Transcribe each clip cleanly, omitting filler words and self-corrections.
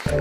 What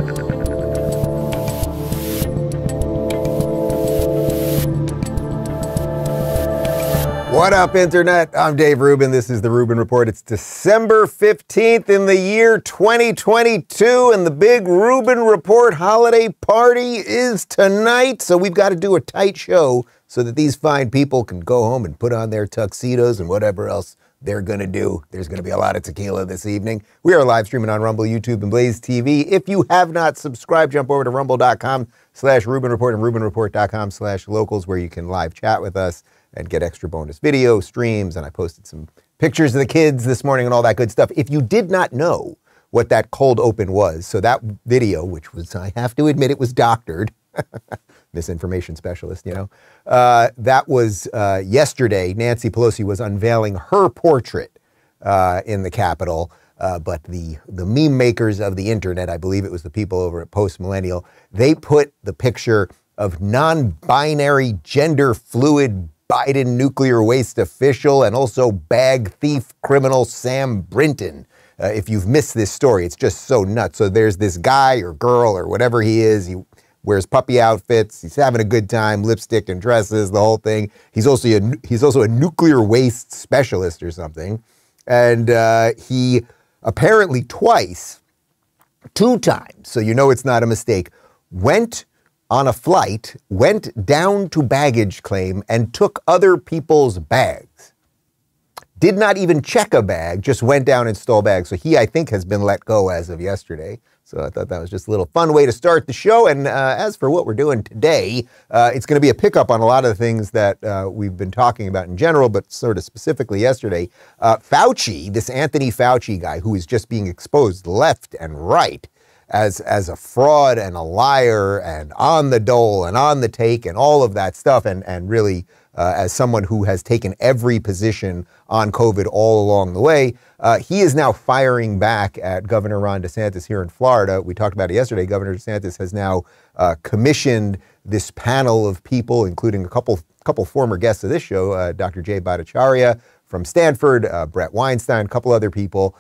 up, Internet? I'm Dave Rubin. This is the Rubin Report. It's December 15th in the year 2022, and the big Rubin Report holiday party is tonight. So we've got to do a tight show so that these fine people can go home and put on their tuxedos and whatever else they're going to do. There's going to be a lot of tequila this evening. We are live streaming on Rumble, YouTube, and BlazeTV. If you have not subscribed, jump over to rumble.com/Rubin Report and RubinReport.com/locals, where you can live chat with us and get extra bonus video streams. And I posted some pictures of the kids this morning and all that good stuff. If you did not know what that cold open was, so that video, which was, I have to admit, it was doctored, misinformation specialist, you know, that was yesterday. Nancy Pelosi was unveiling her portrait in the Capitol. But the meme makers of the internet, I believe it was the people over at Post Millennial, they put the picture of non-binary, gender fluid Biden nuclear waste official and also bag thief criminal Sam Brinton. If you've missed this story, it's just so nuts. So there's this guy or girl or whatever he is. He wears puppy outfits. He's having a good time, lipstick and dresses, the whole thing. He's also a nuclear waste specialist or something. And he apparently two times, so you know it's not a mistake, went on a flight, went down to baggage claim and took other people's bags. Did not even check a bag, just went down and stole bags. So he, I think, has been let go as of yesterday. So I thought that was just a little fun way to start the show. And as for what we're doing today, it's going to be a pickup on a lot of the things that we've been talking about in general, but sort of specifically yesterday. Fauci, this Anthony Fauci guy who is just being exposed left and right as a fraud and a liar and on the dole and on the take and all of that stuff, and really as someone who has taken every position on COVID all along the way, he is now firing back at Governor Ron DeSantis here in Florida. We talked about it yesterday. Governor DeSantis has now commissioned this panel of people, including a couple former guests of this show, Dr. Jay Bhattacharya from Stanford, Brett Weinstein, a couple other people,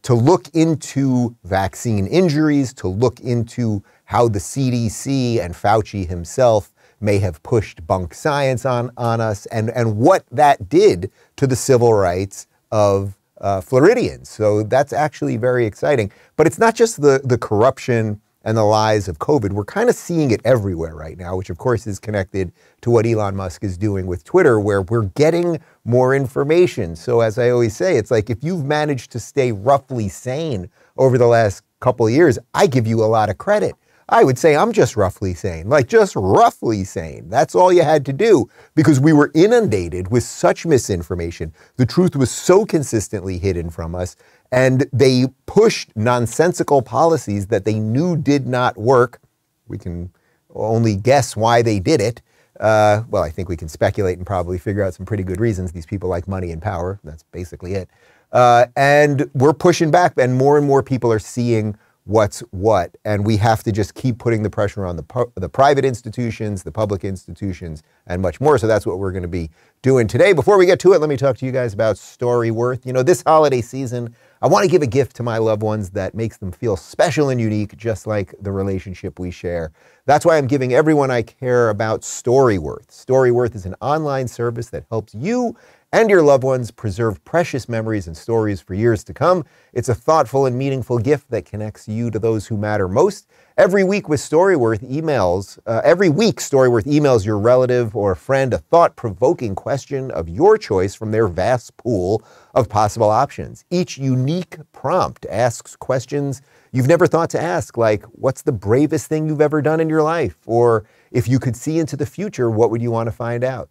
to look into vaccine injuries, to look into how the CDC and Fauci himself may have pushed bunk science on us, and what that did to the civil rights of Floridians. So that's actually very exciting. But it's not just the corruption and the lies of COVID. We're kind of seeing it everywhere right now, which of course is connected to what Elon Musk is doing with Twitter, where we're getting more information. So as I always say, it's like if you've managed to stay roughly sane over the last couple of years, I give you a lot of credit. I would say I'm just roughly sane, like just roughly sane. That's all you had to do, because we were inundated with such misinformation. The truth was so consistently hidden from us, and they pushed nonsensical policies that they knew did not work. We can only guess why they did it. Well, I think we can speculate and probably figure out some pretty good reasons. These people like money and power. That's basically it. And we're pushing back, and more people are seeing what's what, and we have to just keep putting the pressure on the private institutions, the public institutions, and much more. So that's what we're going to be doing today. Before we get to it, let me talk to you guys about Storyworth. You know, this holiday season, I want to give a gift to my loved ones that makes them feel special and unique, just like the relationship we share. That's why I'm giving everyone I care about Storyworth. Storyworth is an online service that helps you and your loved ones preserve precious memories and stories for years to come. It's a thoughtful and meaningful gift that connects you to those who matter most. Every week Storyworth emails your relative or friend a thought-provoking question of your choice from their vast pool of possible options. Each unique prompt asks questions you've never thought to ask, like, what's the bravest thing you've ever done in your life? Or if you could see into the future, what would you want to find out?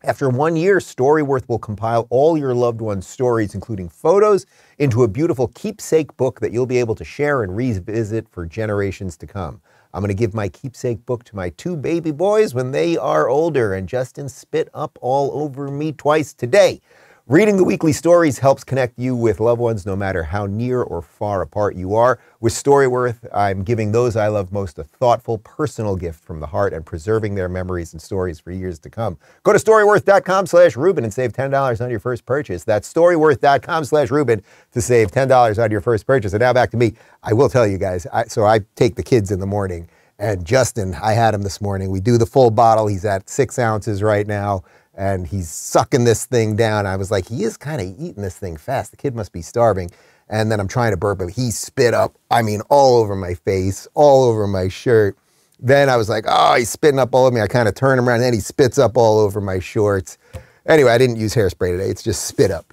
After 1 year, Storyworth will compile all your loved ones' stories, including photos, into a beautiful keepsake book that you'll be able to share and revisit for generations to come. I'm going to give my keepsake book to my 2 baby boys when they are older, and Justin spit up all over me twice today. Reading the weekly stories helps connect you with loved ones no matter how near or far apart you are. With Storyworth, I'm giving those I love most a thoughtful, personal gift from the heart and preserving their memories and stories for years to come. Go to storyworth.com/Rubin and save $10 on your first purchase. That's storyworth.com/Rubin to save $10 on your first purchase. And now back to me. I will tell you guys, so I take the kids in the morning, and Justin, I had him this morning. We do the full bottle. He's at 6 ounces right now. And he's sucking this thing down. I was like, he is kind of eating this thing fast. The kid must be starving. And then I'm trying to burp him. He spit up, all over my face, all over my shirt. Then I was like, oh, he's spitting up all over me. I kind of turn him around, and then he spits up all over my shorts. Anyway, I didn't use hairspray today. It's just spit up.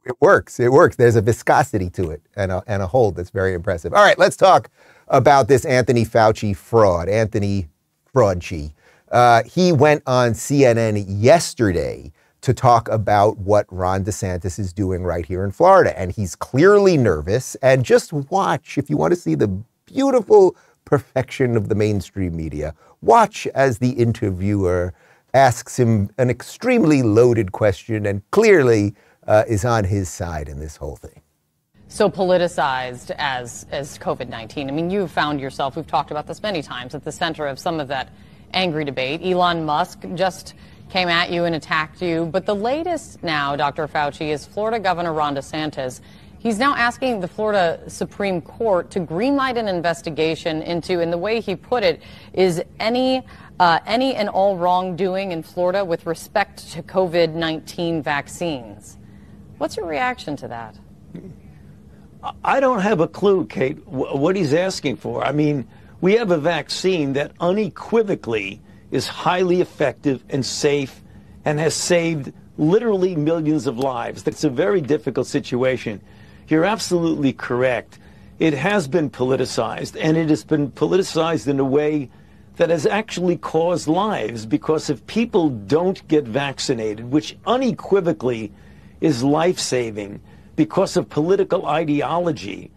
It works. It works. There's a viscosity to it and a hold that's very impressive. All right, let's talk about this Anthony Fauci fraud. Anthony Fraudchi. He went on CNN yesterday to talk about what Ron DeSantis is doing right here in Florida. And he's clearly nervous. And just watch, if you want to see the beautiful perfection of the mainstream media, watch as the interviewer asks him an extremely loaded question and clearly is on his side in this whole thing. So politicized as COVID-19. I mean, you found yourself, we've talked about this many times, at the center of some of that angry debate. Elon Musk just came at you and attacked you. But the latest now, Dr. Fauci, is Florida Governor Ron DeSantis. He's now asking the Florida Supreme Court to greenlight an investigation into, and the way he put it, is any and all wrongdoing in Florida with respect to COVID-19 vaccines. What's your reaction to that? I don't have a clue, Kate, what he's asking for. I mean, we have a vaccine that unequivocally is highly effective and safe and has saved literally millions of lives. It's a very difficult situation. You're absolutely correct. It has been politicized, and it has been politicized in a way that has actually caused lives, because if people don't get vaccinated, which unequivocally is life-saving because of political ideology.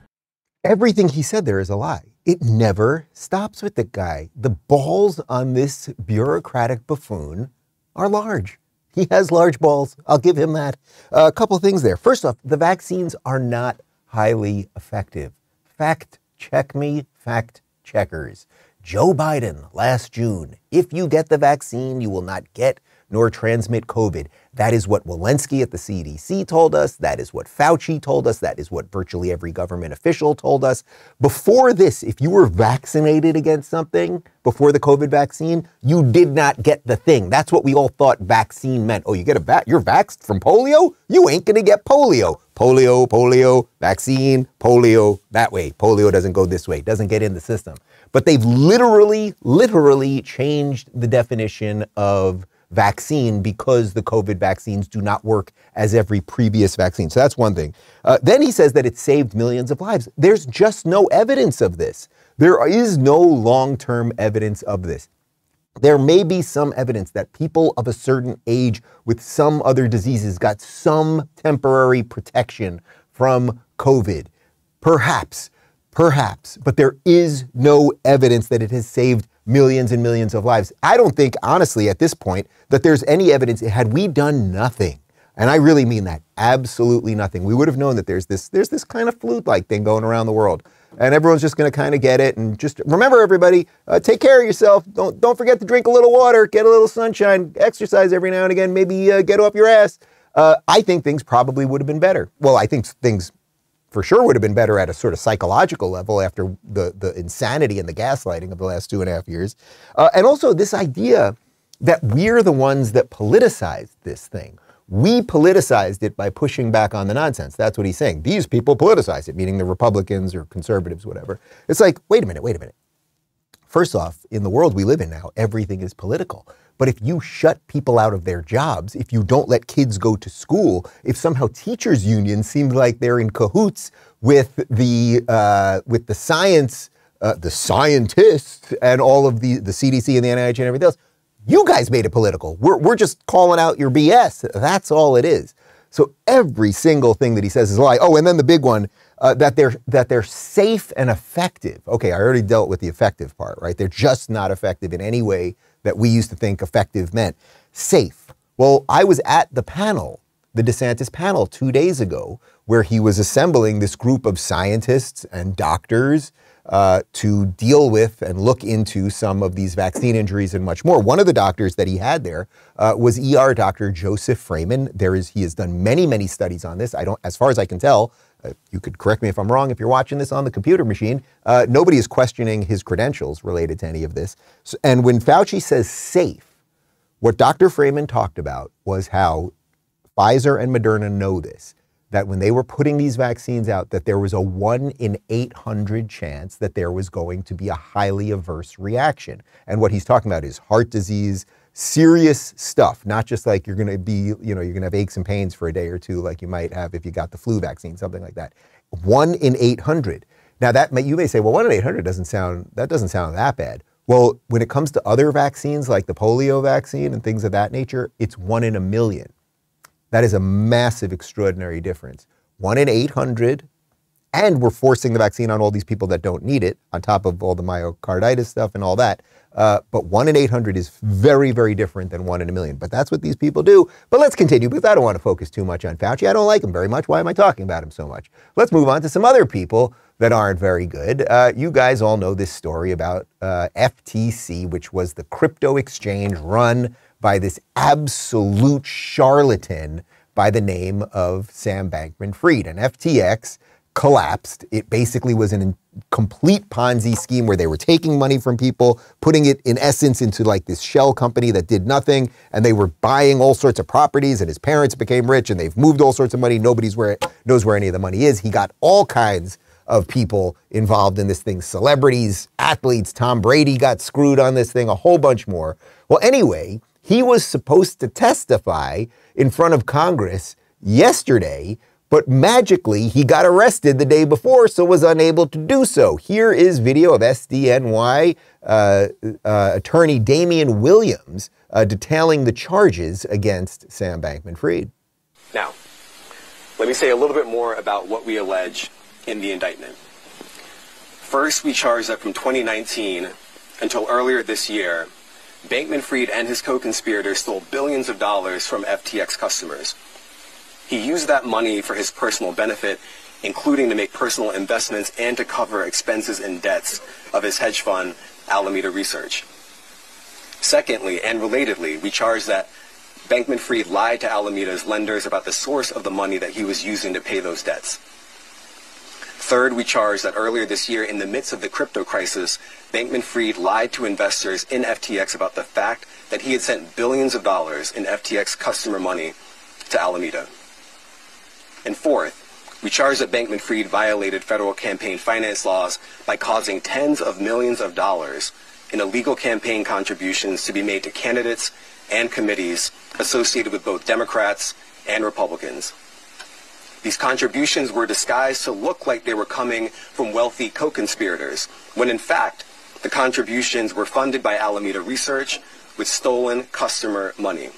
Everything he said there is a lie. It never stops with the guy. The balls on this bureaucratic buffoon are large. He has large balls. I'll give him that. A couple of things there. First off, the vaccines are not highly effective. Fact check me, fact checkers. Joe Biden last June, if you get the vaccine, you will not get nor transmit COVID. That is what Walensky at the CDC told us. That is what Fauci told us. That is what virtually every government official told us. Before this, if you were vaccinated against something, before the COVID vaccine, you did not get the thing. That's what we all thought vaccine meant. Oh, you're vaxxed from polio? You ain't gonna get polio. Polio, vaccine, polio, that way. Polio doesn't go this way, doesn't get in the system. But they've literally changed the definition of vaccine because the COVID vaccines do not work as every previous vaccine. So that's one thing. Then he says that it saved millions of lives. There's just no evidence of this. There is no long-term evidence of this. There may be some evidence that people of a certain age with some other diseases got some temporary protection from COVID. Perhaps, but there is no evidence that it has saved millions and millions of lives. I don't think, honestly, at this point, that there's any evidence. Had we done nothing, and I really mean that, absolutely nothing, we would have known that there's this kind of flu-like thing going around the world. And everyone's just going to kind of get it. And just remember, everybody, take care of yourself. Don't forget to drink a little water, get a little sunshine, exercise every now and again, maybe get off your ass. I think things probably would have been better. Well, I think things for sure would have been better at a sort of psychological level after the insanity and the gaslighting of the last 2.5 years. And also this idea that we're the ones that politicized this thing. We politicized it by pushing back on the nonsense. That's what he's saying. These people politicize it, meaning the Republicans or conservatives, whatever. It's like, wait a minute. First off, in the world we live in now, everything is political. But if you shut people out of their jobs, if you don't let kids go to school, if somehow teachers' unions seem like they're in cahoots with the science, the scientists, and all of the CDC and the NIH and everything else, you guys made it political. We're just calling out your BS. That's all it is. So every single thing that he says is a lie. Oh, and then the big one, that they're safe and effective. Okay, I already dealt with the effective part, right? They're just not effective in any way that we used to think effective meant. Safe. Well, I was at the panel, the DeSantis panel 2 days ago, where he was assembling this group of scientists and doctors to deal with and look into some of these vaccine injuries and much more. One of the doctors that he had there was ER Dr. Joseph Freeman. He has done many, many studies on this. As far as I can tell, you could correct me if I'm wrong if you're watching this on the computer machine, nobody is questioning his credentials related to any of this. And when Fauci says safe, what Dr. Freeman talked about was how Pfizer and Moderna know this, that when they were putting these vaccines out, that there was a 1 in 800 chance that there was going to be a highly adverse reaction. And what he's talking about is heart disease, serious stuff, not just like you're going to be, you're going to have aches and pains for a day or two like you might have if you got the flu vaccine, something like that. 1 in 800. Now you may say, well, 1 in 800 doesn't sound that bad. Well, when it comes to other vaccines like the polio vaccine and things of that nature, it's 1 in a million. That is a massive, extraordinary difference. 1 in 800, and we're forcing the vaccine on all these people that don't need it, on top of all the myocarditis stuff and all that. But 1 in 800 is very, very different than 1 in a million. But that's what these people do. But let's continue, because I don't want to focus too much on Fauci. I don't like him very much. Why am I talking about him so much? Let's move on to some other people that aren't very good. You guys all know this story about FTX, which was the crypto exchange run by this absolute charlatan by the name of Sam Bankman-Fried. And FTX collapsed. It basically was a complete Ponzi scheme where they were taking money from people, putting it in essence into like this shell company that did nothing, and they were buying all sorts of properties, and his parents became rich, and they've moved all sorts of money. Nobody knows where any of the money is. He got all kinds of people involved in this thing, celebrities, athletes. Tom Brady got screwed on this thing, a whole bunch more. Well, anyway, he was supposed to testify in front of Congress yesterday, but magically he got arrested the day before, so was unable to do so. Here is video of SDNY attorney Damian Williams detailing the charges against Sam Bankman-Fried. Now, let me say a little bit more about what we allege in the indictment. First, we charge that from 2019 until earlier this year, Bankman-Fried and his co-conspirators stole billions of dollars from FTX customers. He used that money for his personal benefit, including to make personal investments and to cover expenses and debts of his hedge fund, Alameda Research. Secondly, and relatedly, we charge that Bankman-Fried lied to Alameda's lenders about the source of the money that he was using to pay those debts. Third, we charge that earlier this year, in the midst of the crypto crisis, Bankman-Fried lied to investors in FTX about the fact that he had sent billions of dollars in FTX customer money to Alameda. And fourth, we charge that Bankman-Fried violated federal campaign finance laws by causing tens of millions of dollars in illegal campaign contributions to be made to candidates and committees associated with both Democrats and Republicans. These contributions were disguised to look like they were coming from wealthy co-conspirators, when in fact, the contributions were funded by Alameda Research with stolen customer money.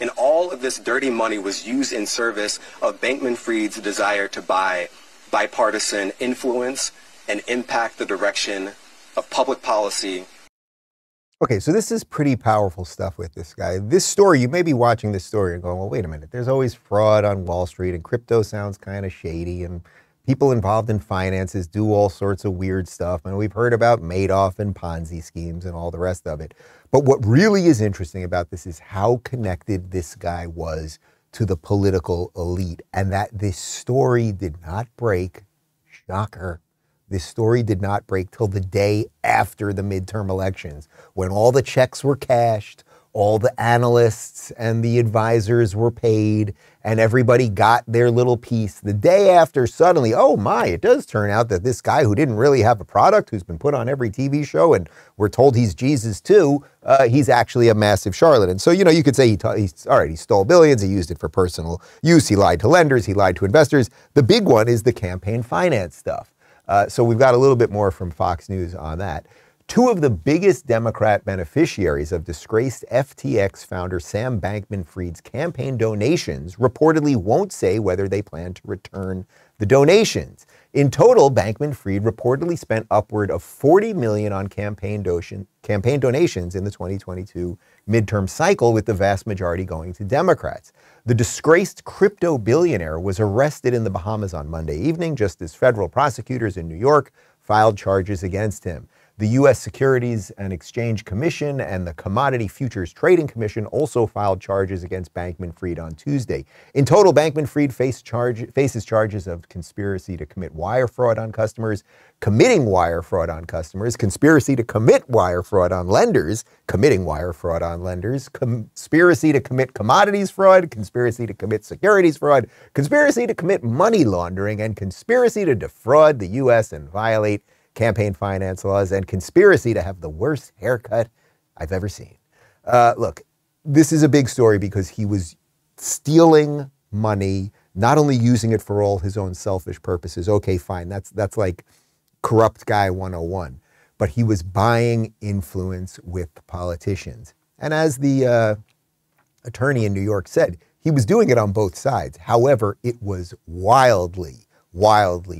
And all of this dirty money was used in service of Bankman-Fried's desire to buy bipartisan influence and impact the direction of public policy. Okay, so this is pretty powerful stuff with this guy. This story, you may be watching this story and going, well, wait a minute, there's always fraud on Wall Street, and crypto sounds kind of shady, and people involved in finances do all sorts of weird stuff, and we've heard about Madoff and Ponzi schemes and all the rest of it. But what really is interesting about this is how connected this guy was to the political elite, and that this story did not break, shocker, this story did not break till the day after the midterm elections, when all the checks were cashed, all the analysts and the advisors were paid, and everybody got their little piece. The day after, suddenly, oh my, it does turn out that this guy who didn't really have a product, who's been put on every TV show, and we're told he's Jesus too, he's actually a massive charlatan. So, you could say he stole billions, he used it for personal use, he lied to lenders, he lied to investors. The big one is the campaign finance stuff. So we've got a little bit more from Fox News on that. Two of the biggest Democrat beneficiaries of disgraced FTX founder Sam Bankman-Fried's campaign donations reportedly won't say whether they plan to return The donations. In total, Bankman-Fried reportedly spent upward of $40 million on campaign donations in the 2022 midterm cycle, with the vast majority going to Democrats. The disgraced crypto billionaire was arrested in the Bahamas on Monday evening, just as federal prosecutors in New York filed charges against him. The U.S. Securities and Exchange Commission and the Commodity Futures Trading Commission also filed charges against Bankman-Fried on Tuesday. In total, Bankman-Fried faces charges of conspiracy to commit wire fraud on customers, committing wire fraud on customers, conspiracy to commit wire fraud on lenders, committing wire fraud on lenders, conspiracy to commit commodities fraud, conspiracy to commit securities fraud, conspiracy to commit money laundering, and conspiracy to defraud the U.S. and violate campaign finance laws, and conspiracy to have the worst haircut I've ever seen. Look, this is a big story because he was stealing money, not only using it for all his own selfish purposes. Okay, fine, that's like corrupt guy 101. But he was buying influence with politicians. And as the attorney in New York said, he was doing it on both sides. However, it was wildly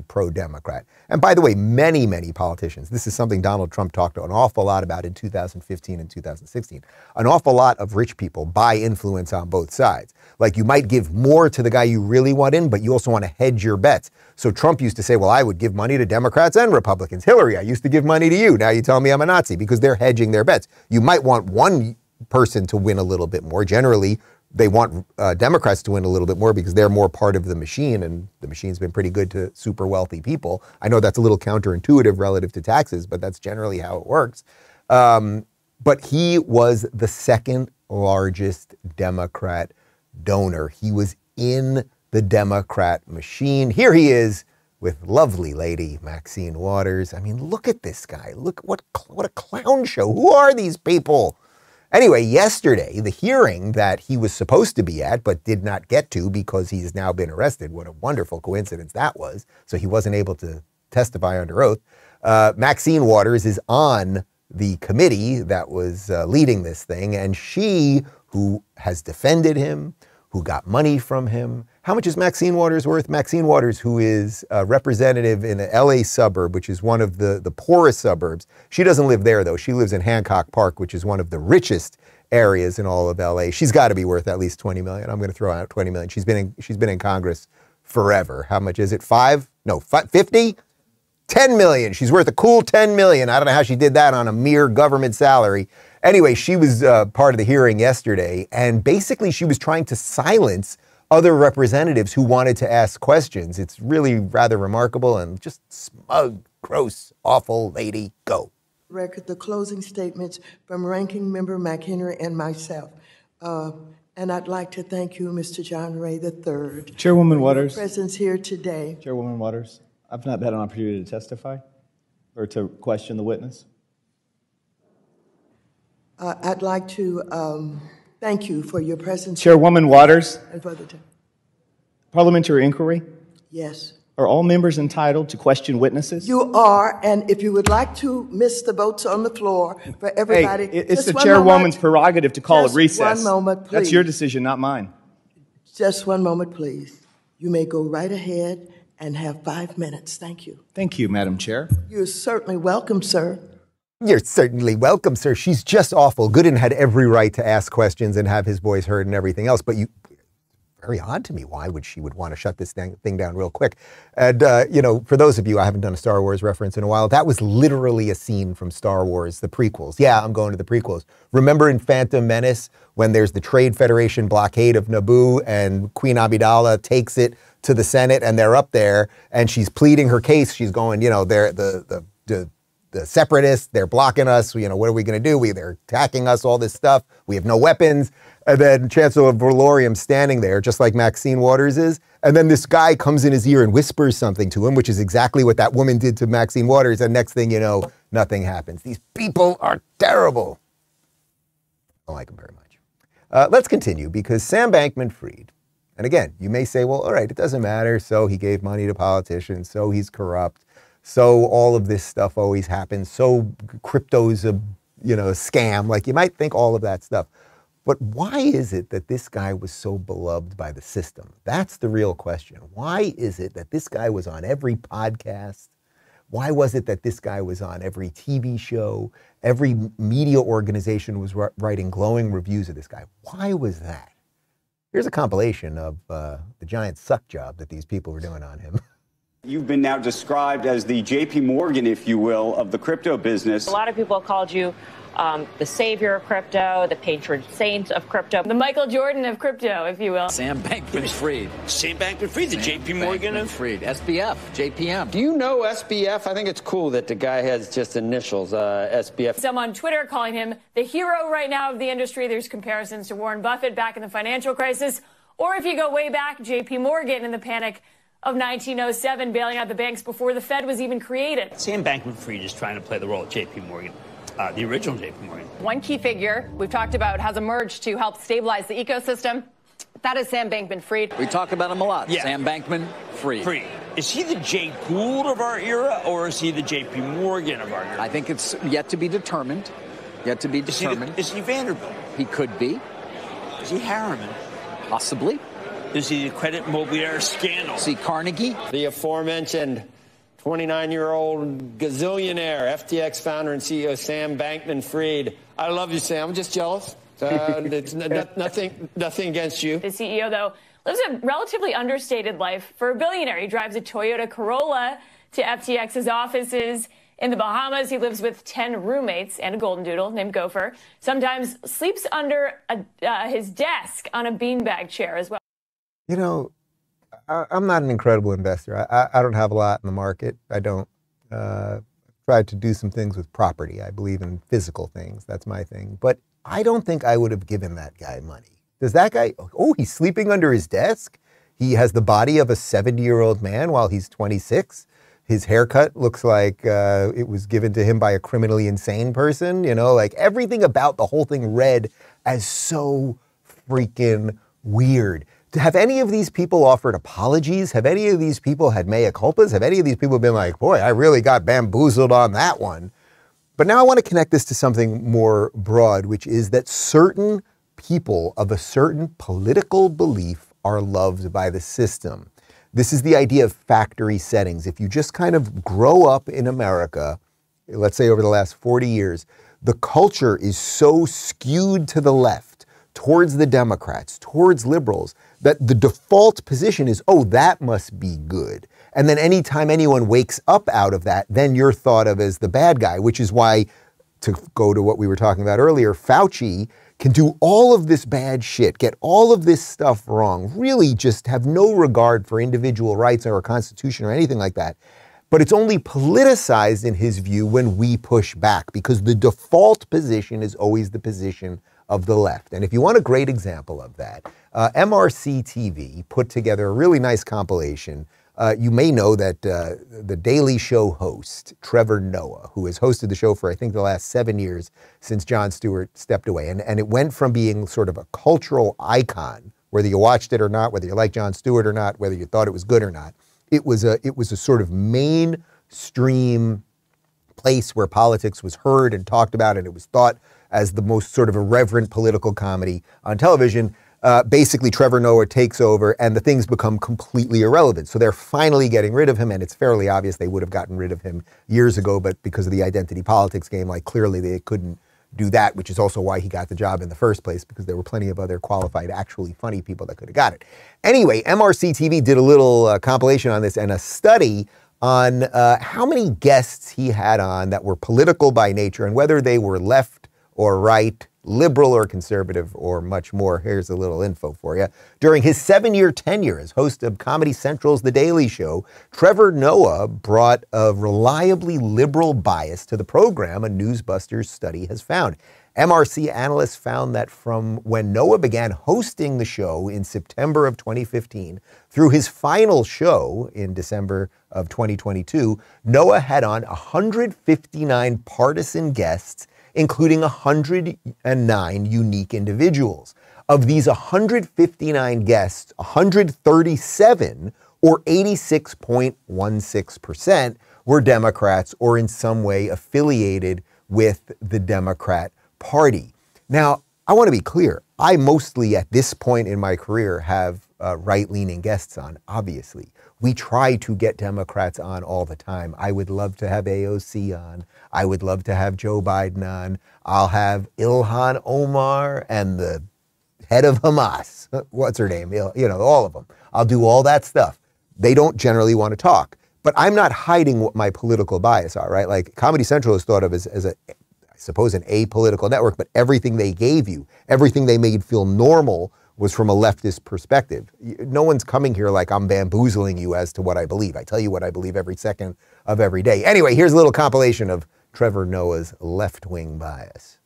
pro-Democrat. And by the way, many politicians, this is something Donald Trump talked an awful lot about in 2015 and 2016. An awful lot of rich people buy influence on both sides. Like, you might give more to the guy you really want in, but you also want to hedge your bets. So Trump used to say, well, I would give money to Democrats and Republicans. Hillary, I used to give money to you. Now you tell me I'm a Nazi, because they're hedging their bets. You might want one person to win a little bit more. Generally, they want Democrats to win a little bit more because they're more part of the machine, and the machine's been pretty good to super wealthy people. I know that's a little counterintuitive relative to taxes, but that's generally how it works. But he was the second largest Democrat donor. He was in the Democrat machine. Here he is with lovely lady Maxine Waters. I mean, look at this guy. Look, what a clown show. Who are these people? Anyway, yesterday, the hearing that he was supposed to be at but did not get to because he's now been arrested, what a wonderful coincidence that was, so he wasn't able to testify under oath. Maxine Waters is on the committee that was leading this thing, and she, who has defended him, who got money from him. How much is Maxine Waters worth? Maxine Waters, who is a representative in an LA suburb, which is one of the poorest suburbs. She doesn't live there, though. She lives in Hancock Park, which is one of the richest areas in all of LA. She's got to be worth at least $20 million. I'm going to throw out $20 million. She's been in Congress forever. How much is it? 50? 10 million. She's worth a cool 10 million. I don't know how she did that on a mere government salary. Anyway, she was part of the hearing yesterday, and basically she was trying to silence other representatives who wanted to ask questions. It's really rather remarkable and just smug, gross, awful lady. Go. Record the closing statements from Ranking Member McHenry and myself. And I'd like to thank you, Mr. John Ray III. Chairwoman Waters. For your presence here today. Chairwoman Waters, I've not had an opportunity to testify or to question the witness. I'd like to thank you for your presence. Chairwoman Waters. And for the time. Parliamentary inquiry. Yes. Are all members entitled to question witnesses? You are, and if you would like to miss the votes on the floor for everybody. Hey, it's the chairwoman's prerogative to call a recess. 1 moment, please. That's your decision, not mine. Just 1 moment, please. You may go right ahead and have 5 minutes. Thank you. Thank you, Madam Chair. You're certainly welcome, sir. You're certainly welcome, sir. She's just awful. Gooden had every right to ask questions and have his voice heard and everything else, but very odd to me. Why would she want to shut this thing down real quick? And, for those of you, I haven't done a Star Wars reference in a while. That was literally a scene from Star Wars, the prequels. Yeah, I'm going to the prequels. Remember in Phantom Menace when there's the Trade Federation blockade of Naboo and Queen Amidala takes it to the Senate and they're up there and she's pleading her case. She's going, they're the separatists, they're blocking us. What are we going to do? They're attacking us, all this stuff. We have no weapons. And then Chancellor Valorium standing there, just like Maxine Waters is. And then this guy comes in his ear and whispers something to him, which is exactly what that woman did to Maxine Waters. And next thing you know, nothing happens. These people are terrible. I don't like them very much. Let's continue, because Sam Bankman-Fried, and again, you may say, well, all right, it doesn't matter. So he gave money to politicians. So he's corrupt. So all of this stuff always happens. So crypto's a scam. Like, you might think all of that stuff. But why is it that this guy was so beloved by the system? That's the real question. Why is it that this guy was on every podcast? Why was it that this guy was on every TV show? Every media organization was writing glowing reviews of this guy. Why was that? Here's a compilation of the giant suck job that these people were doing on him. You've been now described as the JP Morgan, if you will, of the crypto business. A lot of people called you the savior of crypto, the patron saint of crypto, the Michael Jordan of crypto, if you will. Sam Bankman-Fried. Sam Bankman-Fried, the JP Morgan of Fried. SBF, JPM. Do you know SBF? I think it's cool that the guy has just initials, SBF. Some on Twitter calling him the hero right now of the industry. There's comparisons to Warren Buffett back in the financial crisis. Or if you go way back, JP Morgan in the panic of 1907, bailing out the banks before the Fed was even created. Sam Bankman-Fried is trying to play the role of JP Morgan. The original JP Morgan. One key figure we've talked about has emerged to help stabilize the ecosystem. That is Sam Bankman-Fried. We talk about him a lot. Yeah. Sam Bankman-Fried. Is he the Jay Gould of our era, or is he the JP Morgan of our era? I think it's yet to be determined. Yet to be determined. Is he Vanderbilt? He could be. Is he Harriman? Possibly. Is he the Credit Mobilier scandal? Is he Carnegie? The aforementioned 29-year-old gazillionaire, FTX founder and CEO Sam Bankman-Fried. I love you, Sam. I'm just jealous. It's nothing against you. The CEO, though, lives a relatively understated life for a billionaire. He drives a Toyota Corolla to FTX's offices in the Bahamas. He lives with 10 roommates and a golden doodle named Gopher. Sometimes sleeps under his desk on a beanbag chair as well. You know, I'm not an incredible investor. I don't have a lot in the market. I don't try to do some things with property. I believe in physical things. That's my thing. But I don't think I would have given that guy money. Does that guy, oh, he's sleeping under his desk? He has the body of a 70-year-old man while he's 26. His haircut looks like it was given to him by a criminally insane person. You know, like everything about the whole thing read as so freaking weird. Have any of these people offered apologies? Have any of these people had mea culpas? Have any of these people been like, boy, I really got bamboozled on that one? But now I want to connect this to something more broad, which is that certain people of a certain political belief are loved by the system. This is the idea of factory settings. If you just kind of grow up in America, let's say over the last 40 years, the culture is so skewed to the left, towards the Democrats, towards liberals, that the default position is, oh, that must be good. And then anytime anyone wakes up out of that, then you're thought of as the bad guy, which is why, to go to what we were talking about earlier, Fauci can do all of this bad shit, get all of this stuff wrong, really just have no regard for individual rights or a constitution or anything like that. But it's only politicized in his view when we push back, because the default position is always the position of the left. And if you want a great example of that, MRC TV put together a really nice compilation. You may know that the Daily Show host, Trevor Noah, who has hosted the show for, I think, the last 7 years since Jon Stewart stepped away. And it went from being sort of a cultural icon, whether you watched it or not, whether you liked Jon Stewart or not, whether you thought it was good or not. It was a sort of mainstream place where politics was heard and talked about, and it was thought as the most sort of irreverent political comedy on television. Basically, Trevor Noah takes over and the things become completely irrelevant. So they're finally getting rid of him, and it's fairly obvious they would have gotten rid of him years ago, but because of the identity politics game, like clearly they couldn't do that, which is also why he got the job in the first place, because there were plenty of other qualified, actually funny people that could have got it. Anyway, MRC TV did a little compilation on this and a study on how many guests he had on that were political by nature and whether they were left or right, liberal or conservative, or much more. Here's a little info for you. During his 7-year tenure as host of Comedy Central's The Daily Show, Trevor Noah brought a reliably liberal bias to the program, a Newsbusters study has found. MRC analysts found that from when Noah began hosting the show in September of 2015 through his final show in December of 2022, Noah had on 159 partisan guests, including 109 unique individuals. Of these 159 guests, 137, or 86.16%, were Democrats or in some way affiliated with the Democrat Party. Now, I want to be clear. I mostly, at this point in my career, have right-leaning guests on, obviously. We try to get Democrats on all the time. I would love to have AOC on. I would love to have Joe Biden on. I'll have Ilhan Omar and the head of Hamas. What's her name? You know, all of them. I'll do all that stuff. They don't generally want to talk. But I'm not hiding what my political bias are, right? Like Comedy Central is thought of as a, I suppose, an apolitical network, but everything they gave you, everything they made feel normal was from a leftist perspective. No one's coming here like I'm bamboozling you as to what I believe. I tell you what I believe every second of every day. Anyway, here's a little compilation of Trevor Noah's left-wing bias.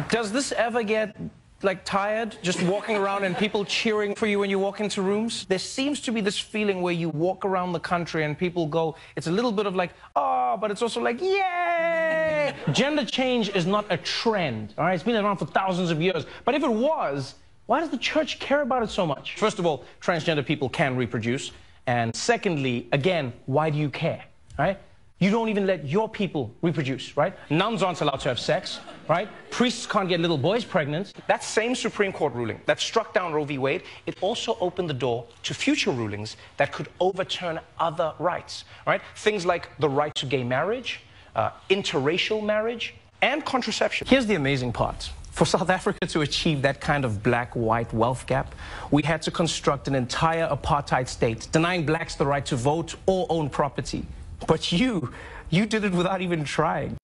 Does this ever get tired, just walking around and people cheering for you when you walk into rooms? There seems to be this feeling where you walk around the country and people go, it's a little bit of oh, but it's also yay! Gender change is not a trend, all right? It's been around for thousands of years. But if it was, why does the church care about it so much? First of all, transgender people can reproduce. And secondly, again, why do you care, right? You don't even let your people reproduce, right? Nuns aren't allowed to have sex, right? Priests can't get little boys pregnant. That same Supreme Court ruling that struck down Roe v. Wade, it also opened the door to future rulings that could overturn other rights, right? Things like the right to gay marriage, interracial marriage, and contraception. Here's the amazing part. For South Africa to achieve that kind of black-white wealth gap, we had to construct an entire apartheid state, denying blacks the right to vote or own property. But you did it without even trying.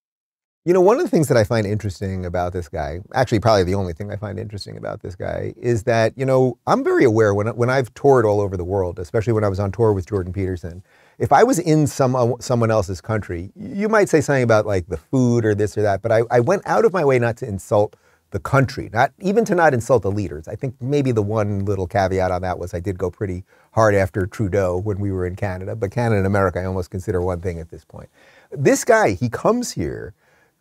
You know, one of the things that I find interesting about this guy, actually probably the only thing I find interesting about this guy, is that, you know, I'm very aware when I've toured all over the world, especially when I was on tour with Jordan Peterson, if I was in someone else's country, you might say something about the food or this or that, but I went out of my way not to insult the country, not insult the leaders. I think maybe the one little caveat on that was I did go pretty hard after Trudeau when we were in Canada, but Canada and America I almost consider one thing at this point. This guy, he comes here,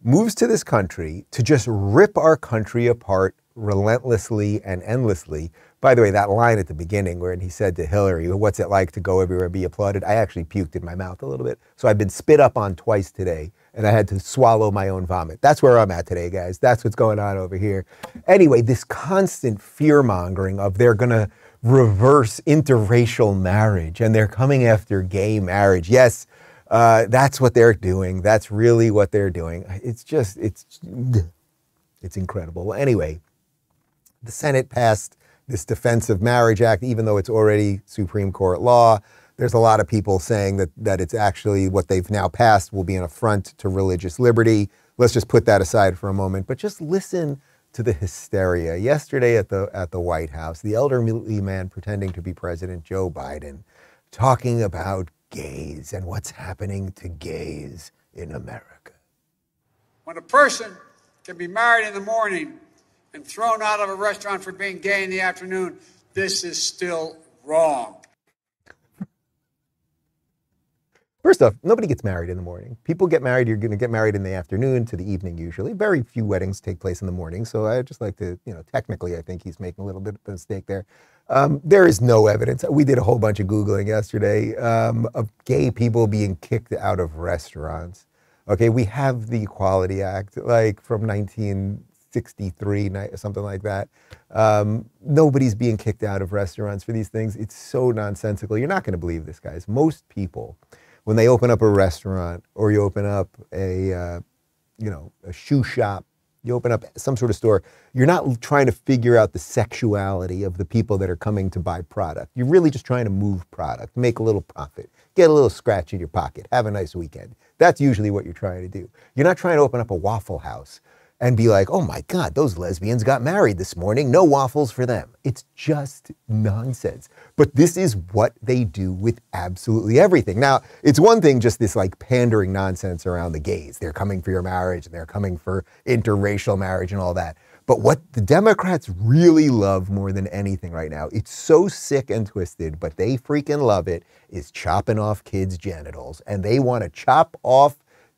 moves to this country to just rip our country apart relentlessly and endlessly. By the way, that line at the beginning where he said to Hillary, what's it like to go everywhere and be applauded? I actually puked in my mouth a little bit. So I've been spit up on twice today and I had to swallow my own vomit. That's where I'm at today, guys. That's what's going on over here. Anyway, this constant fear-mongering of they're going to reverse interracial marriage and they're coming after gay marriage. Yes, that's what they're doing. That's really what they're doing. It's incredible. Well, anyway, the Senate passed this Defense of Marriage Act, even though it's already Supreme Court law. There's a lot of people saying that it's actually what they've now passed will be an affront to religious liberty. Let's just put that aside for a moment, but just listen to the hysteria. Yesterday at the White House, the elderly man pretending to be President Joe Biden, talking about gays and what's happening to gays in America. When a person can be married in the morning and thrown out of a restaurant for being gay in the afternoon, this is still wrong. First off, nobody gets married in the morning. People get married, you're going to get married in the afternoon to the evening usually. Very few weddings take place in the morning. So I just like to, technically I think he's making a little bit of a mistake there. There is no evidence. We did a whole bunch of Googling yesterday of gay people being kicked out of restaurants. Okay, we have the Equality Act, from 1963, something like that. Nobody's being kicked out of restaurants for these things. It's so nonsensical. You're not going to believe this, guys. Most people, when they open up a restaurant or you open up a shoe shop, you open up some sort of store, you're not trying to figure out the sexuality of the people that are coming to buy product. You're really just trying to move product, make a little profit, get a little scratch in your pocket, have a nice weekend. That's usually what you're trying to do. You're not trying to open up a Waffle House and be like, oh my God, those lesbians got married this morning. No waffles for them. It's just nonsense. But this is what they do with absolutely everything. Now, it's one thing, just this pandering nonsense around the gays. They're coming for your marriage and they're coming for interracial marriage and all that. But what the Democrats really love more than anything right now, it's so sick and twisted, but they freaking love it, is chopping off kids' genitals. And they want to chop off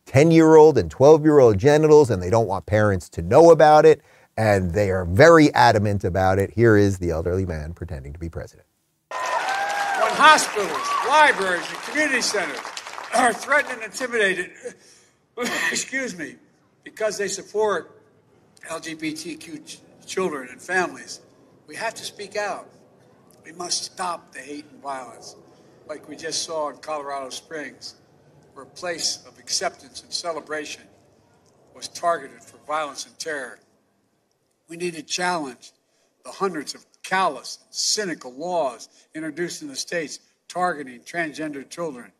10-year-old and 12-year-old genitals, and they don't want parents to know about it, and they are very adamant about it. Here is the elderly man pretending to be president. When hospitals, libraries, and community centers are threatened and intimidated, because they support LGBTQ children and families, we have to speak out. We must stop the hate and violence, like we just saw in Colorado Springs, where a place of acceptance and celebration was targeted for violence and terror. We need to challenge the hundreds of callous and cynical laws introduced in the states targeting transgender children,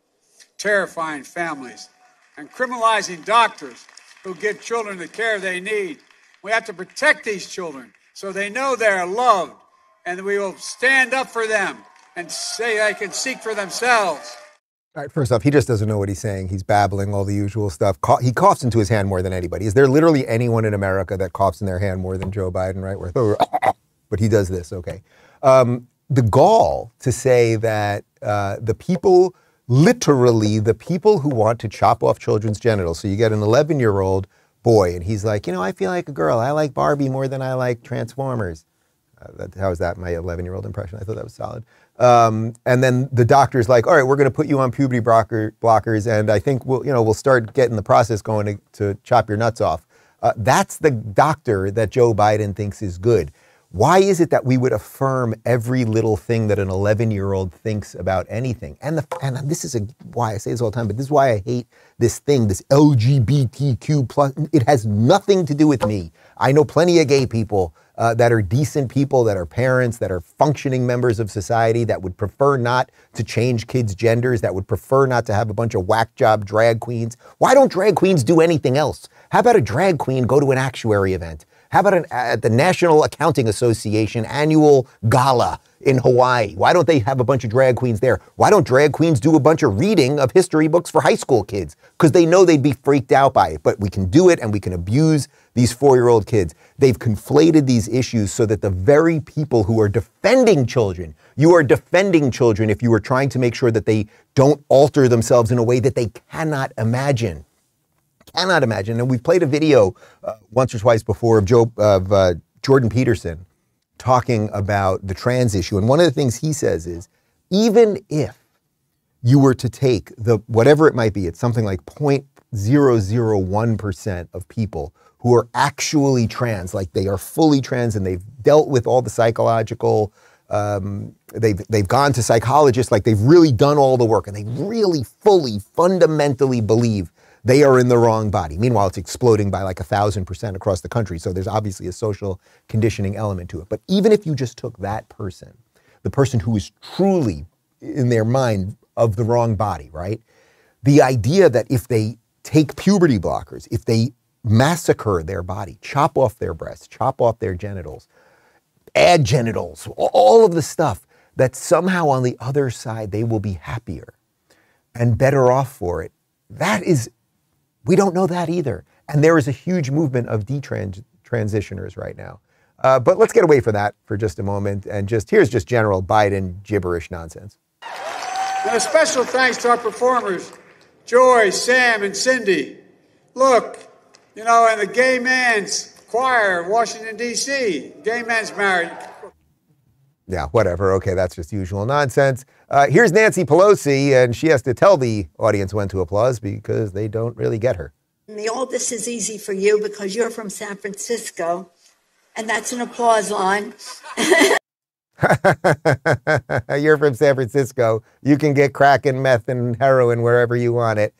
terrifying families, and criminalizing doctors who give children the care they need. We have to protect these children so they know they're loved, and we will stand up for them and say they can seek for themselves. All right, first off, he just doesn't know what he's saying. He's babbling all the usual stuff. He coughs into his hand more than anybody. Is there literally anyone in America that coughs in their hand more than Joe Biden, right? But he does this, okay. The gall to say that the people, literally the people who want to chop off children's genitals, so you get an 11-year-old boy, and he's like, I feel like a girl. I like Barbie more than I like Transformers. How is that my 11-year-old impression? I thought that was solid. And then the doctor's like, all right, we're going to put you on puberty blockers, and I think we'll start getting the process going to chop your nuts off. That's the doctor that Joe Biden thinks is good. Why is it that we would affirm every little thing that an 11-year-old thinks about anything? And this is why I say this all the time, but this is why I hate this thing, this LGBTQ plus. It has nothing to do with me. I know plenty of gay people that are decent people, that are parents, that are functioning members of society, that would prefer not to change kids' genders, that would prefer not to have a bunch of whack job drag queens. Why don't drag queens do anything else? How about a drag queen go to an actuary event? How about at the National Accounting Association annual gala in Hawaii? Why don't they have a bunch of drag queens there? Why don't drag queens do a bunch of reading of history books for high school kids? Because they know they'd be freaked out by it. But we can do it, and we can abuse these 4-year-old kids. They've conflated these issues so that the very people who are defending children, you are defending children if you are trying to make sure that they don't alter themselves in a way that they cannot imagine. Cannot imagine. And we've played a video once or twice before of Jordan Peterson talking about the trans issue. And one of the things he says is, even if you were to take whatever it might be, it's something like 0.001% of people who are actually trans, like they are fully trans and they've dealt with all the psychological, they've gone to psychologists, like they've really done all the work and they really fully, fundamentally believe they are in the wrong body. Meanwhile, it's exploding by like 1,000% across the country. So there's obviously a social conditioning element to it. But even if you just took that person, the person who is truly in their mind of the wrong body, right? The idea that if they take puberty blockers, if they massacre their body, chop off their breasts, chop off their genitals, add genitals, all of the stuff, that somehow on the other side they will be happier and better off for it. We don't know that either. And there is a huge movement of detransitioners right now. But let's get away from that for just a moment. And here's just general Biden gibberish nonsense. And a special thanks to our performers, Joy, Sam, and Cindy. Look, in the gay man's choir in Washington, D.C., gay man's married. Yeah, whatever. Okay, that's just usual nonsense. Here's Nancy Pelosi, and she has to tell the audience when to applaud because they don't really get her. All this is easy for you because you're from San Francisco, and that's an applause line. You're from San Francisco. You can get crack and meth and heroin wherever you want it.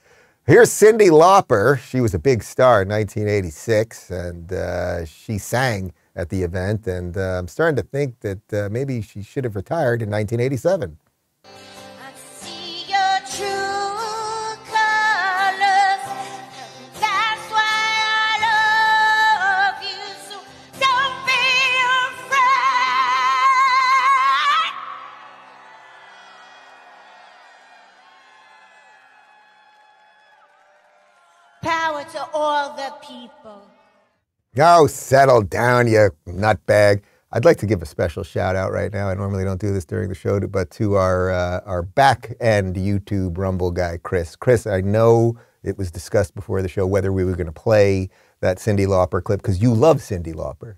Here's Cyndi Lauper. She was a big star in 1986, and she sang at the event, and I'm starting to think that maybe she should have retired in 1987. I see your true colors. That's why I love you. So don't be afraid. Power to all the people. Oh, settle down, you nutbag. I'd like to give a special shout out right now. I normally don't do this during the show, but to our back-end YouTube Rumble guy, Chris. Chris, I know it was discussed before the show whether we were going to play that Cyndi Lauper clip, because you love Cyndi Lauper.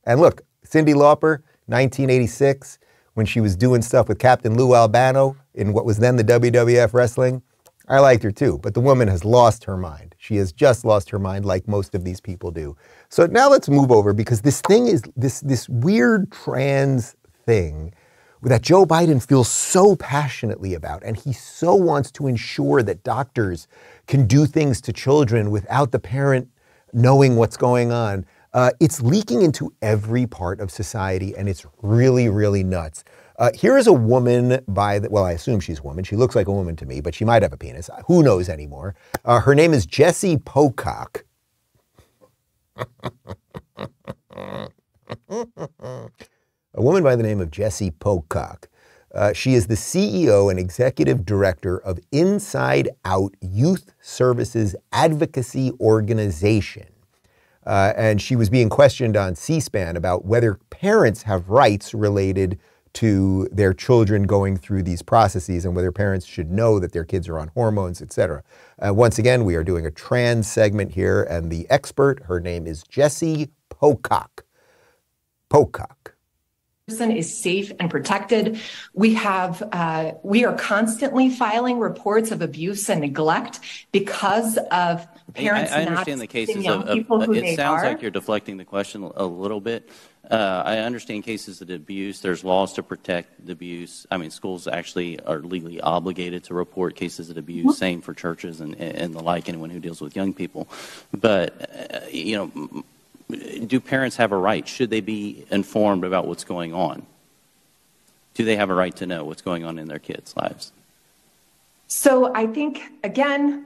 And look, Cyndi Lauper, 1986, when she was doing stuff with Captain Lou Albano in what was then the WWF Wrestling, I liked her too, but the woman has lost her mind. She has just lost her mind like most of these people do. So now let's move over, because this thing is this weird trans thing that Joe Biden feels so passionately about, and he so wants to ensure that doctors can do things to children without the parent knowing what's going on. It's leaking into every part of society, and it's really, really nuts. Here is a woman well, I assume she's a woman. She looks like a woman to me, but she might have a penis. Who knows anymore? Her name is Jessie Pocock. A woman by the name of Jessie Pocock. She is the CEO and executive director of Inside Out Youth Services Advocacy Organization. And she was being questioned on C-SPAN about whether parents have rights related to their children going through these processes and whether parents should know that their kids are on hormones, et cetera. Once again, we are doing a trans segment here, and the expert, her name is Jessie Pocock. Person is safe and protected. We are constantly filing reports of abuse and neglect because of parents I understand the cases young people who it they sounds are. like you're deflecting the question a little bit. I understand cases of abuse. There's laws to protect the abuse. I mean, schools actually are legally obligated to report cases of abuse, same for churches and the like, anyone who deals with young people. But, do parents have a right? Should they be informed about what's going on? Do they have a right to know what's going on in their kids' lives? So I think, again,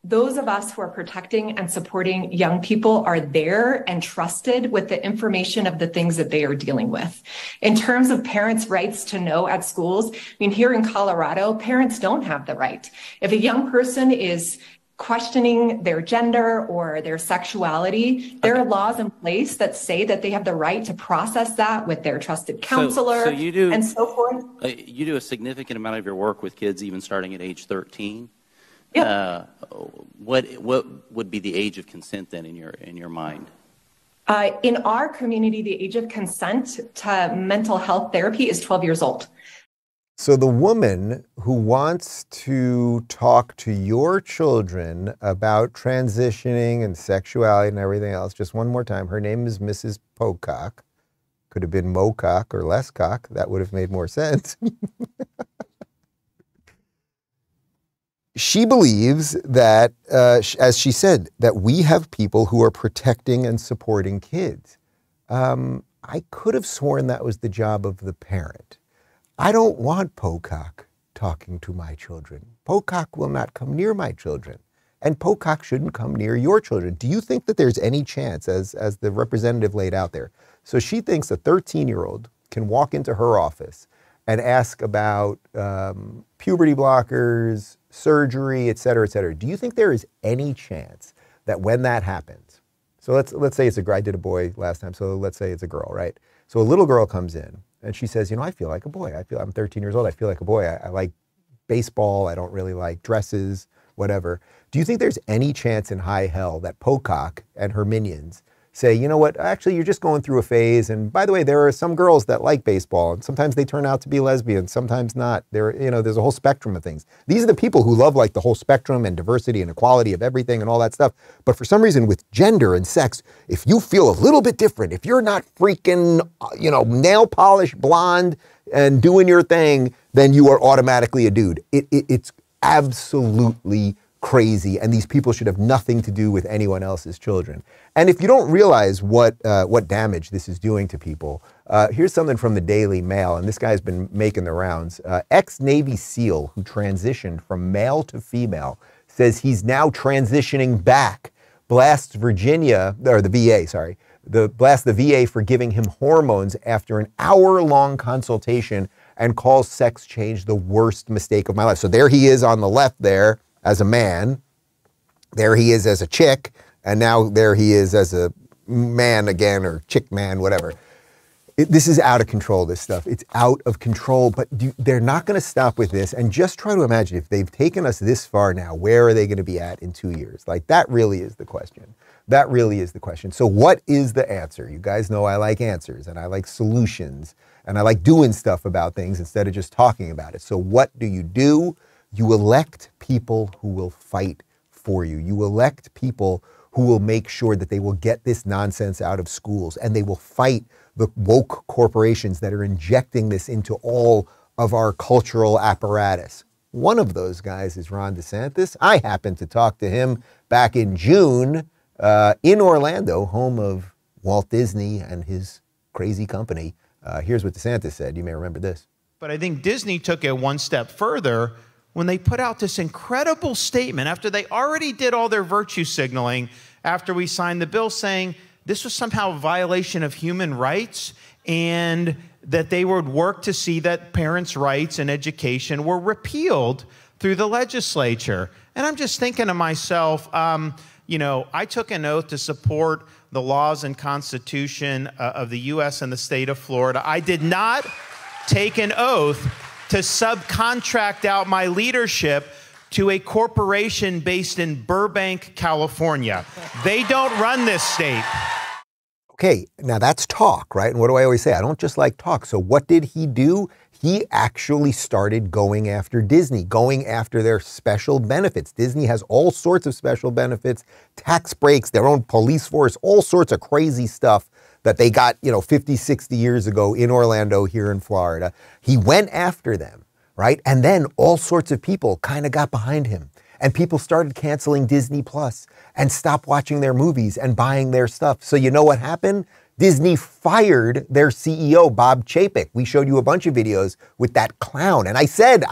those of us who are protecting and supporting young people are there and trusted with the information of the things that they are dealing with. In terms of parents' rights to know at schools, I mean, here in Colorado, parents don't have the right. If a young person is questioning their gender or their sexuality, there are laws in place that say that they have the right to process that with their trusted counselor and so forth. You do a significant amount of your work with kids even starting at age 13. Yeah. What would be the age of consent then in your mind? In our community, the age of consent to mental health therapy is 12 years old. So the woman who wants to talk to your children about transitioning and sexuality and everything else, just one more time, her name is Mrs. Pocock. Could have been Mocock or less cock. That would have made more sense. She believes that, as she said, that we have people who are protecting and supporting kids. I could have sworn that was the job of the parent. I don't want Pocock talking to my children. Pocock will not come near my children, and Pocock shouldn't come near your children. Do you think that there's any chance, as the representative laid out there? So she thinks a 13-year-old can walk into her office and ask about puberty blockers, surgery, et cetera, et cetera. Do you think there is any chance that when that happens, so let's say it's a girl, I did a boy last time, so let's say it's a girl, right? So a little girl comes in and she says, I feel like a boy. I'm 13 years old, I feel like a boy. I like baseball, I don't really like dresses, whatever. Do you think there's any chance in high hell that Pocock and her minions say, you know what, actually you're just going through a phase, and by the way, there are some girls that like baseball, and sometimes they turn out to be lesbians, sometimes not. There's a whole spectrum of things. These are the people who love like the whole spectrum and diversity and equality of everything and all that stuff. But for some reason with gender and sex, if you feel a little bit different, if you're not freaking, nail polish blonde and doing your thing, then you are automatically a dude. It's absolutely crazy, and these people should have nothing to do with anyone else's children. And if you don't realize what damage this is doing to people, here's something from the Daily Mail, and this guy's been making the rounds. Ex-Navy SEAL who transitioned from male to female says he's now transitioning back. Blasts the VA for giving him hormones after an hour-long consultation, and calls sex change the worst mistake of my life. So there he is on the left there, as a man, there he is as a chick, and now there he is as a man again, or chick man, whatever. This is out of control, this stuff. It's out of control, but they're not going to stop with this. And just try to imagine, if they've taken us this far now, where are they going to be at in 2 years? Like, that really is the question. That really is the question. So what is the answer? You guys know I like answers, and I like solutions, and I like doing stuff about things instead of just talking about it. So what do you do? You elect people who will fight for you. You elect people who will make sure that they will get this nonsense out of schools, and they will fight the woke corporations that are injecting this into all of our cultural apparatus. One of those guys is Ron DeSantis. I happened to talk to him back in June in Orlando, home of Walt Disney and his crazy company. Here's what DeSantis said. You may remember this. But I think Disney took it one step further when they put out this incredible statement after they already did all their virtue signaling after we signed the bill, saying this was somehow a violation of human rights and that they would work to see that parents' rights and education were repealed through the legislature. And I'm just thinking to myself, you know, I took an oath to support the laws and Constitution of the U.S. and the state of Florida. I did not take an oath to subcontract out my leadership to a corporation based in Burbank, California. They don't run this state. Okay, now that's talk, right? And what do I always say? I don't just like talk. So what did he do? He actually started going after Disney, going after their special benefits. Disney has all sorts of special benefits, tax breaks, their own police force, all sorts of crazy stuff that they got, you know, 50, 60 years ago in Orlando, here in Florida. He went after them, right? And then all sorts of people kind of got behind him. And people started canceling Disney Plus and stopped watching their movies and buying their stuff. So you know what happened? Disney fired their CEO, Bob Chapek. We showed you a bunch of videos with that clown. And I said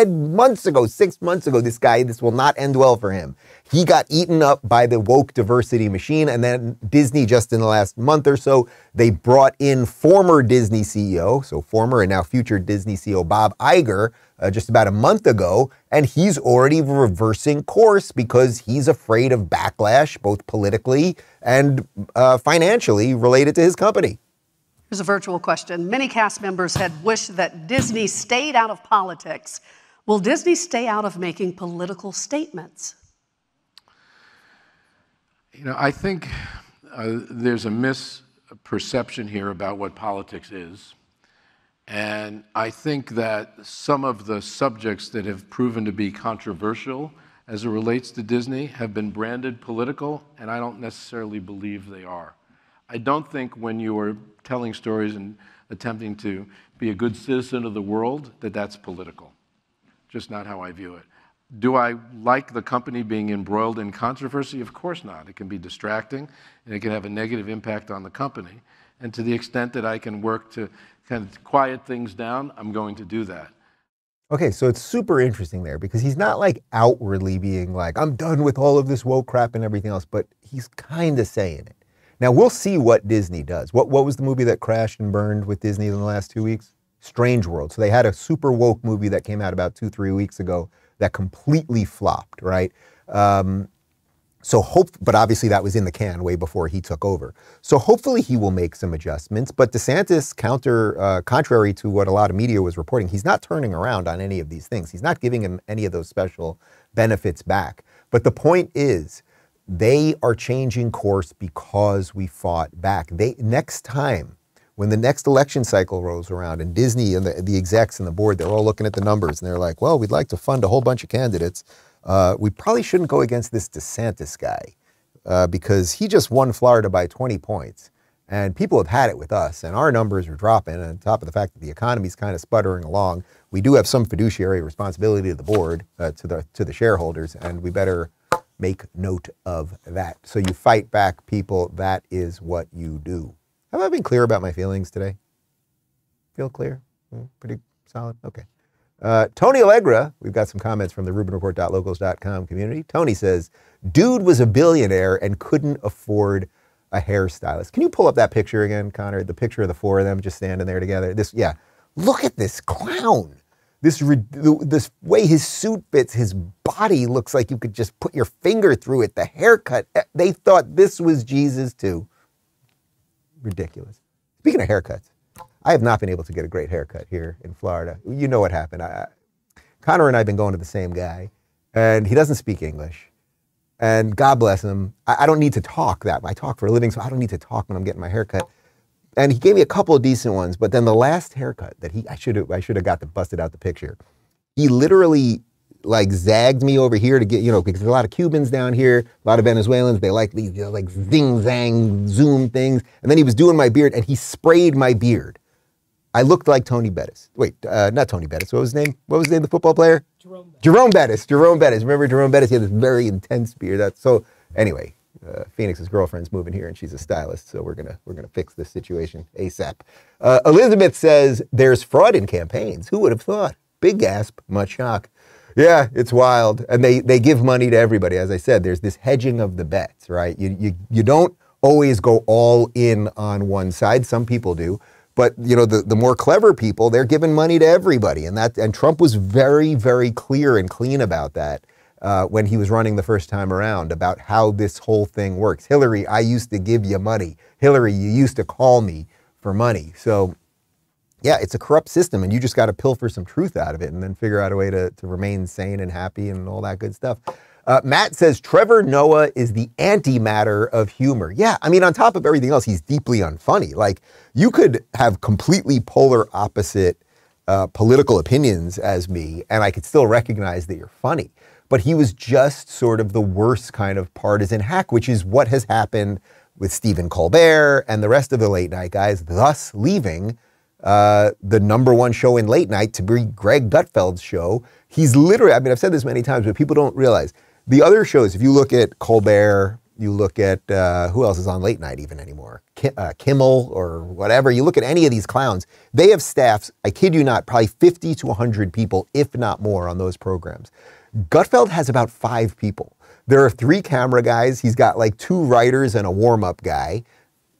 months ago, 6 months ago, this will not end well for him. He got eaten up by the woke diversity machine. And then Disney, just in the last month or so, they brought in former Disney CEO, so former and now future Disney CEO, Bob Iger, just about a month ago, and he's already reversing course because he's afraid of backlash, both politically and financially related to his company. Here's a virtual question. Many cast members had wished that Disney stayed out of politics. Will Disney stay out of making political statements? You know, I think there's a misperception here about what politics is. And I think that some of the subjects that have proven to be controversial as it relates to Disney have been branded political, and I don't necessarily believe they are. I don't think when you are telling stories and attempting to be a good citizen of the world that that's political. Just not how I view it. Do I like the company being embroiled in controversy? Of course not. It can be distracting, and it can have a negative impact on the company. And to the extent that I can work to kind of quiet things down, I'm going to do that. Okay, so it's super interesting there because he's not like outwardly being like, I'm done with all of this woke crap and everything else, but he's kind of saying it. Now, we'll see what Disney does. What was the movie that crashed and burned with Disney in the last 2 weeks? Strange World. So they had a super woke movie that came out about 2-3 weeks ago that completely flopped, right? But obviously that was in the can way before he took over. So hopefully he will make some adjustments. But DeSantis, contrary to what a lot of media was reporting, he's not turning around on any of these things. He's not giving him any of those special benefits back. But the point is, they are changing course because we fought back. Next time, when the next election cycle rolls around and Disney and the execs and the board, they're all looking at the numbers and they're like, well, we'd like to fund a whole bunch of candidates. We probably shouldn't go against this DeSantis guy because he just won Florida by 20 points. And people have had it with us, and our numbers are dropping. And on top of the fact that the economy's kind of sputtering along, we do have some fiduciary responsibility to the board, to the shareholders, and we better make note of that. So you fight back, people. That is what you do. Have I been clear about my feelings today? Feel clear? Pretty solid? Okay. Tony Allegra, we've got some comments from the RubinReport.locals.com community. Tony says, dude was a billionaire and couldn't afford a hairstylist. Can you pull up that picture again, Connor? The picture of the four of them just standing there together. Look at this clown. This way his suit fits, his body looks like you could just put your finger through it. The haircut, they thought this was Jesus too. Ridiculous. Speaking of haircuts, I have not been able to get a great haircut here in Florida. You know what happened. Connor and I have been going to the same guy, and he doesn't speak English. And God bless him, I don't need to talk that. I talk for a living, so I don't need to talk when I'm getting my haircut. And he gave me a couple of decent ones, but then the last haircut that I should have busted out the picture. He literally like zagged me over here to get, because there's a lot of Cubans down here, a lot of Venezuelans. They like these, like zing, zang, zoom things. And then he was doing my beard and he sprayed my beard. I looked like Tony Bettis. Wait, not Tony Bettis. What was his name? What was his name, the football player? Jerome Bettis. Remember Jerome Bettis? He had this very intense beard. Anyway, Phoenix's girlfriend's moving here and she's a stylist, so we're gonna fix this situation ASAP. Elizabeth says there's fraud in campaigns. Who would have thought? Big gasp, much shock. Yeah, it's wild. And they give money to everybody. As I said, there's this hedging of the bets, right? You don't always go all in on one side. Some people do. But, the more clever people, they're giving money to everybody. And Trump was very, very clear and clean about that when he was running the first time around, about how this whole thing works. Hillary, I used to give you money. Hillary, you used to call me for money. So, yeah, it's a corrupt system, and you just got to pilfer some truth out of it and then figure out a way to remain sane and happy and all that good stuff. Matt says Trevor Noah is the antimatter of humor. Yeah, I mean, on top of everything else, he's deeply unfunny. Like, you could have completely polar opposite political opinions as me, and I could still recognize that you're funny. But he was just sort of the worst kind of partisan hack, which is what has happened with Stephen Colbert and the rest of the late night guys, thus leaving the #1 show in late night to be Greg Gutfeld's show. He's literally, I mean, I've said this many times, but people don't realize the other shows, if you look at Colbert, you look at who else is on late night even anymore, Kimmel or whatever, you look at any of these clowns, they have staffs, I kid you not, probably 50 to 100 people, if not more, on those programs. Gutfeld has about 5 people. There are 3 camera guys. He's got like 2 writers and a warm-up guy.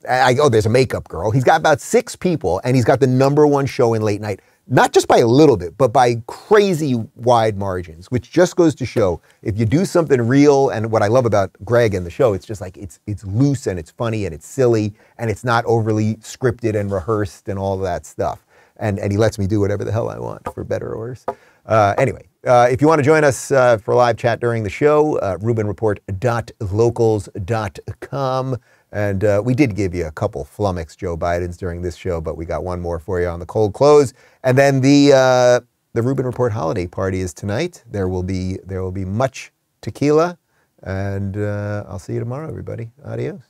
There's a makeup girl. He's got about 6 people, and he's got the #1 show in late night, not just by a little bit, but by crazy wide margins, which just goes to show if you do something real, and what I love about Greg and the show, it's just like it's loose and it's funny and it's silly and it's not overly scripted and rehearsed and all of that stuff. And he lets me do whatever the hell I want, for better or worse. Anyway, if you want to join us for live chat during the show, rubinreport.locals.com. And we did give you a couple flummoxed Joe Bidens during this show, but we got one more for you on the cold close. And then the Rubin Report holiday party is tonight. There will be much tequila, and I'll see you tomorrow, everybody. Adios.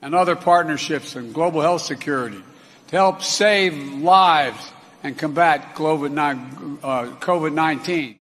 And other partnerships in global health security to help save lives and combat COVID-19.